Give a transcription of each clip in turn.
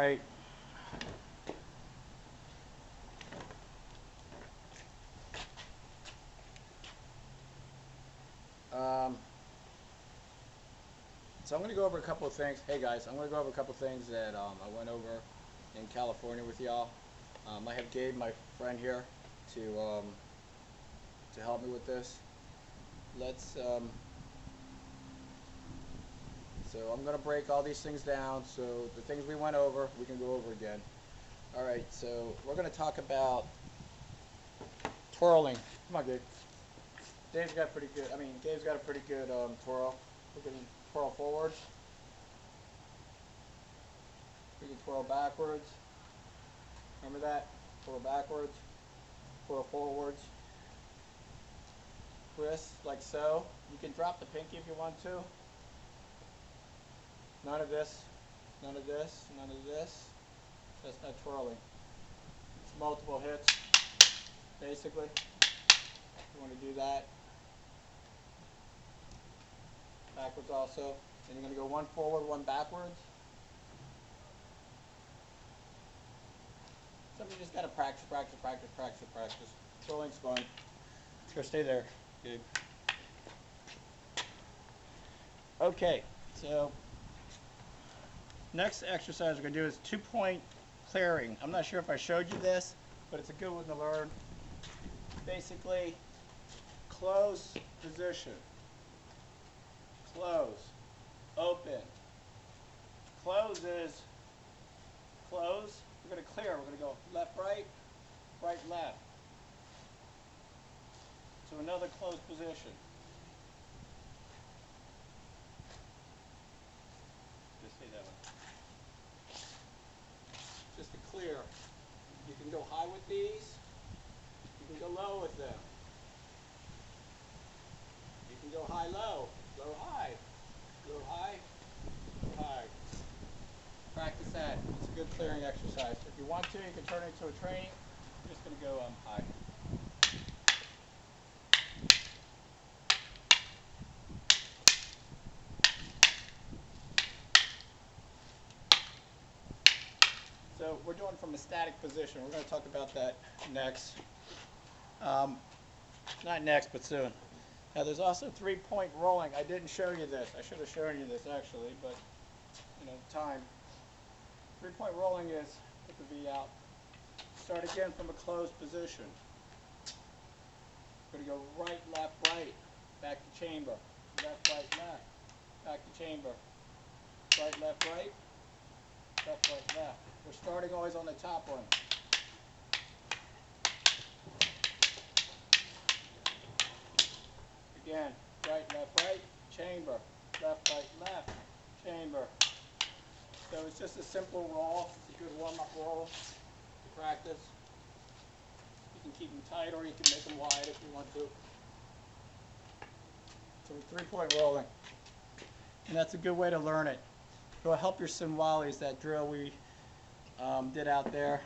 right. Um, so I'm going to go over a couple of things. Hey guys, I'm going to go over a couple of things that I went over in California with y'all. I have Gabe, my friend here, to help me with this. Let's. So I'm going to break all these things down. So the things we went over, we can go over again. All right. So we're going to talk about twirling. Come on, Gabe. Dave's got pretty good. Gabe's got a pretty good twirl. We can twirl forwards. We can twirl backwards. Remember that? Twirl backwards. Twirl forwards. Twist like so. You can drop the pinky if you want to. None of this. None of this. None of this. That's not twirling. It's multiple hits, basically. You want to do that. Backwards also. And you're going to go one forward, one backwards. So you just got to practice. Twirling's fun. Let's go stay there, Gabe. Okay, so next exercise we're going to do is 2-point clearing. I'm not sure if I showed you this, but it's a good one to learn. Basically, close position. Close. Open. Close is close. We're going to clear. We're going to go left, right, right, left. To another closed position. Just say that one. Just to clear. You can go high with these. You can go low with them. You can go high, low, low, high, low, high, low, high. Practice that. It's a good clearing exercise. If you want to, you can turn it into a training. I'm just going to go high. So we're doing from a static position. We're going to talk about that next. Not next, but soon. Now there's also 3-point rolling. I didn't show you this. I should have shown you this actually, but time. 3-point rolling is put the V out. Start again from a closed position. We're going to go right, left, right. Back to chamber. Left, right, left. Back to chamber. Right, left, right. Left, right, left. We're starting always on the top one. Again, right, left, right, chamber. Left, right, left, chamber. So it's just a simple roll. It's a good warm-up roll to practice. You can keep them tight or you can make them wide if you want to. So 3-point rolling. And that's a good way to learn it. It'll help your Sinwalis, that drill we did out there.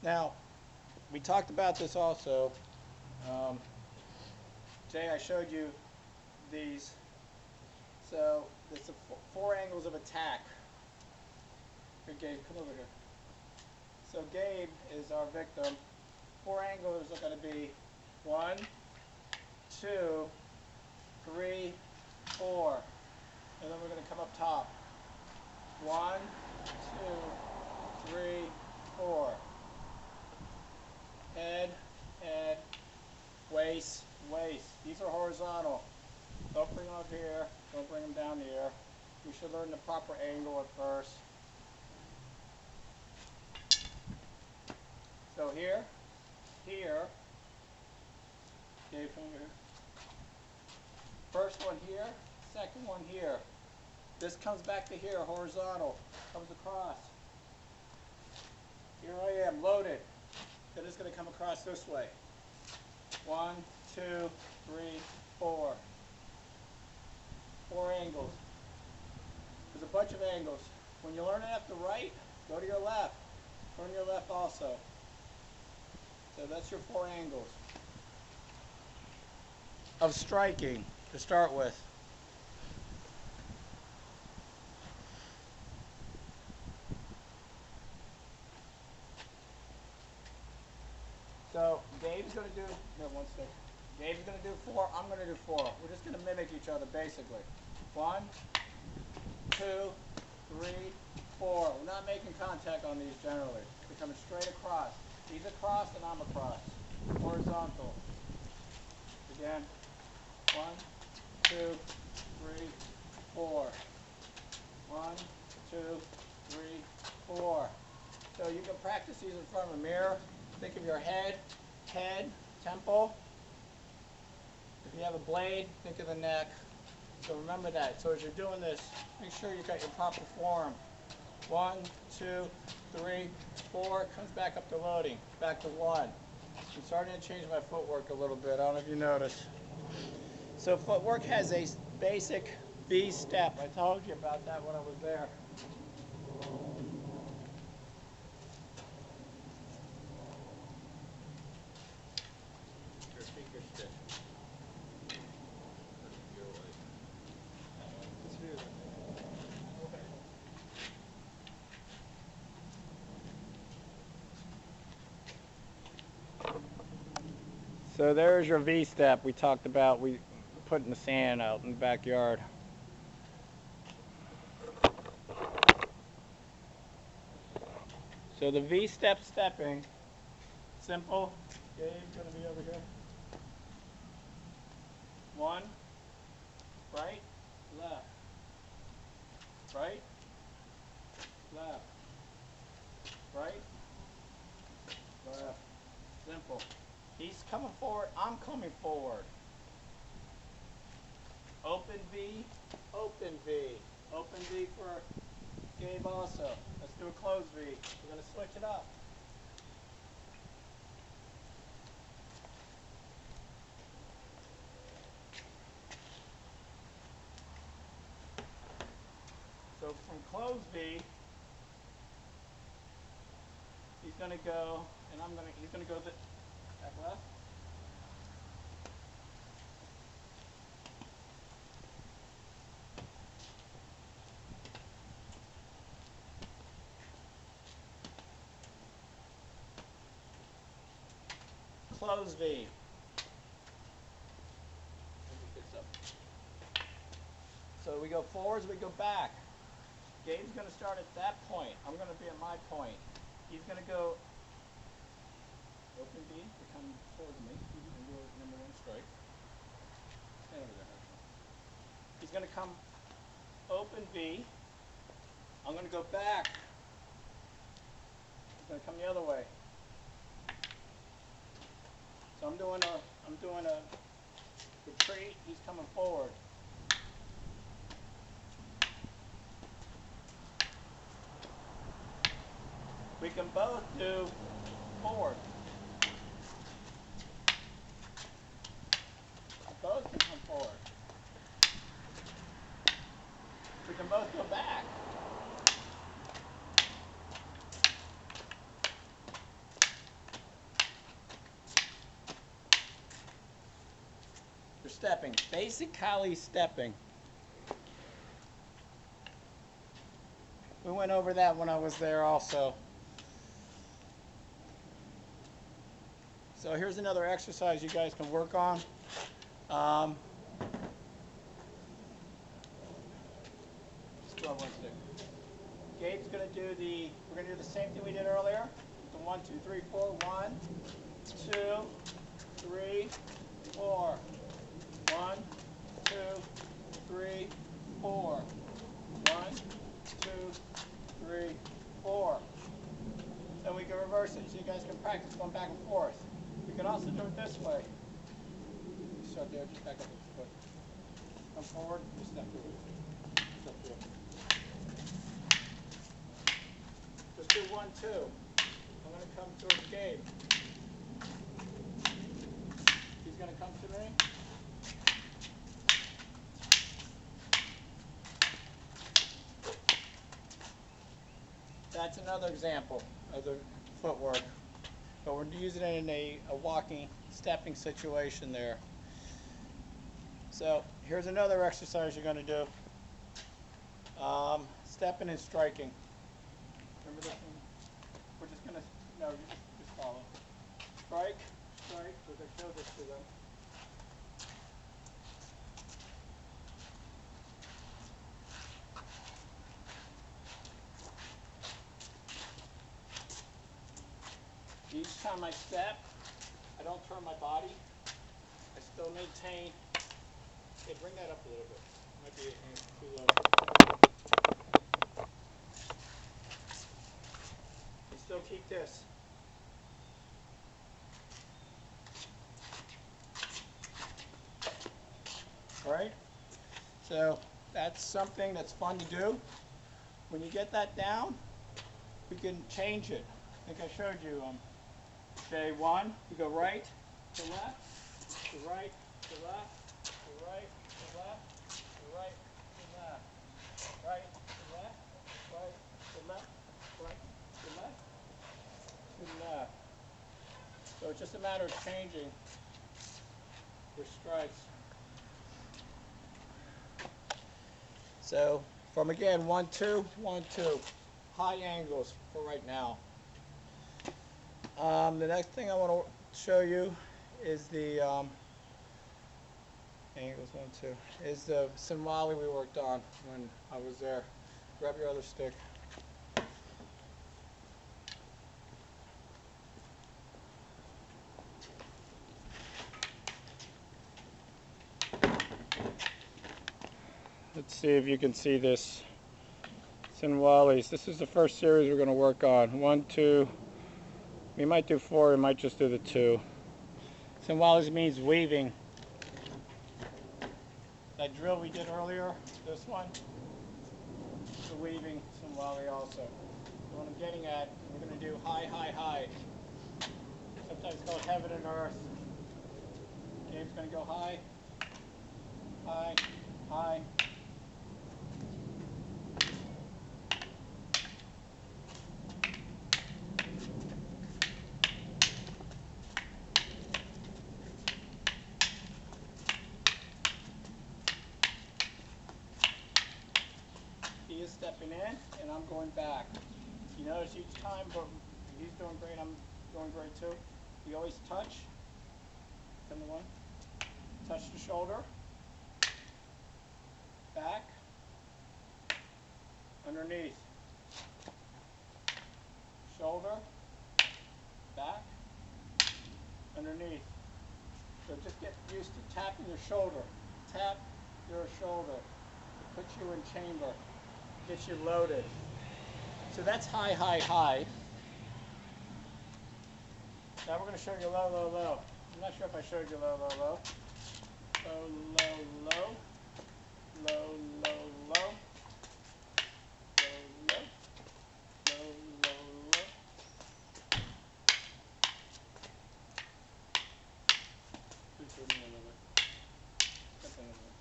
Now, we talked about this also. Jay, I showed you these. So there's the 4 angles of attack. Here, Gabe, come over here. So Gabe is our victim. 4 angles are going to be 1, 2, 3, 4. And then we're going to come up top. 1, 2, 3, 4. Head, head, waist, waist. These are horizontal. Don't bring them up here. Don't bring them down here. We should learn the proper angle at first. So here, here. Okay, from here. First one here, second one here. This comes back to here, horizontal. Comes across. Here I am, loaded. Then it's going to come across this way. 1, 2, 3, 4. 4 angles. There's a bunch of angles. When you learn it at the right, go to your left. Turn your left also. So that's your 4 angles of striking to start with. going to do, no, one stick. Gabe's going to do 4, I'm going to do 4. We're just going to mimic each other basically. 1, 2, 3, 4. We're not making contact on these generally. We're coming straight across. He's across and I'm across. Horizontal. Again. 1, 2, 3, 4. 1, 2, 3, 4. So you can practice these in front of a mirror. Think of your head, temple. If you have a blade, think of the neck. So remember that. So as you're doing this, make sure you got your proper form. 1, 2, 3, 4. Comes back up to loading. Back to 1. I'm starting to change my footwork a little bit. I don't know if you noticed. So footwork has a basic V step. I told you about that when I was there. So there's your V step we talked about. We put in the sand out in the backyard. So the V step stepping, simple. Gabe's going to be over here. 1, right, left, right, left, right, left. Simple. He's coming forward, I'm coming forward. Open V, open V. Open V for Gabe also. Let's do a closed V. We're going to switch it up. So from closed V, he's going to go, and he's going to go back left. Close V. So we go forwards, we go back. Gabe's going to start at that point. I'm going to be at my point. He's going to go open V to come towards me. And do a number 1 strike. Stand over there. He's going to come open V. I'm going to go back. He's going to come the other way. So I'm doing a retreat. He's coming forward. We can both do forward. Both can come forward. We can both go back. You're stepping. Basic Kali stepping. We went over that when I was there also. So here's another exercise you guys can work on. Just grab 1 stick. Gabe's going to do we're going to do the same thing we did earlier. The 1, 2, 3, 4. 1, 2, 3, 4. 1, 2, 3, 4. 1, 2, 3, 4. Then we can reverse it so you guys can practice going back and forth. You can also do it this way. Start there, just back up with the foot. Come forward, just step through. Step through. Just do 1, 2. I'm going to come towards Gabe. He's going to come to me. That's another example of the footwork. But we're using it in a walking, stepping situation there. So here's another exercise you're going to do. Stepping and striking. Remember this one? We're just going to, no, you just follow. Strike, right, because I showed this to them. Each time I step, I don't turn my body. I still maintain. Hey, bring that up a little bit. Might be too low. You still keep this. All right? So that's something that's fun to do. When you get that down, we can change it. I think I showed you. Say one, you go right to left, to right to left, to right to left, to right to left, right to left, right to left, right to left, to left. So it's just a matter of changing your strikes. So from again 1 2 1 2, high angles for right now. The next thing I want to show you is the angles 1 2 is the Sinwali we worked on when I was there. Grab your other stick. Let's see if you can see this. Sinwalis. This is the first series we're going to work on. 1 2. We might do 4, we might just do the 2. Sinwalis means weaving. That drill we did earlier, this one, it's a weaving Sinwali also. So what I'm getting at, we're going to do high, high, high. Sometimes called heaven and earth. Gabe's going to go high, high, high. He is stepping in, and I'm going back. You notice each time, but he's doing great, I'm doing great too. We always touch. Come to one. Touch the shoulder. Back. Underneath. Shoulder. Back. Underneath. So just get used to tapping your shoulder. Tap your shoulder. It puts you in chamber. Gets you loaded. So that's high, high, high. Now we're going to show you low, low, low. I'm not sure if I showed you low, low, low. Low, low, low. Low, low, low. Low, low. Low, low, low. Please turn me a little bit. Step in a little bit.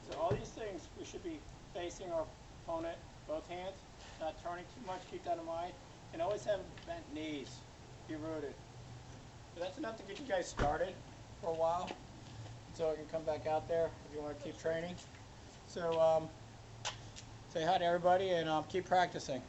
So all these things, we should be facing our opponent, both hands, not turning too much, keep that in mind. And always have bent knees, be rooted. So that's enough to get you guys started for a while, so I can come back out there if you want to keep training. So say hi to everybody and keep practicing.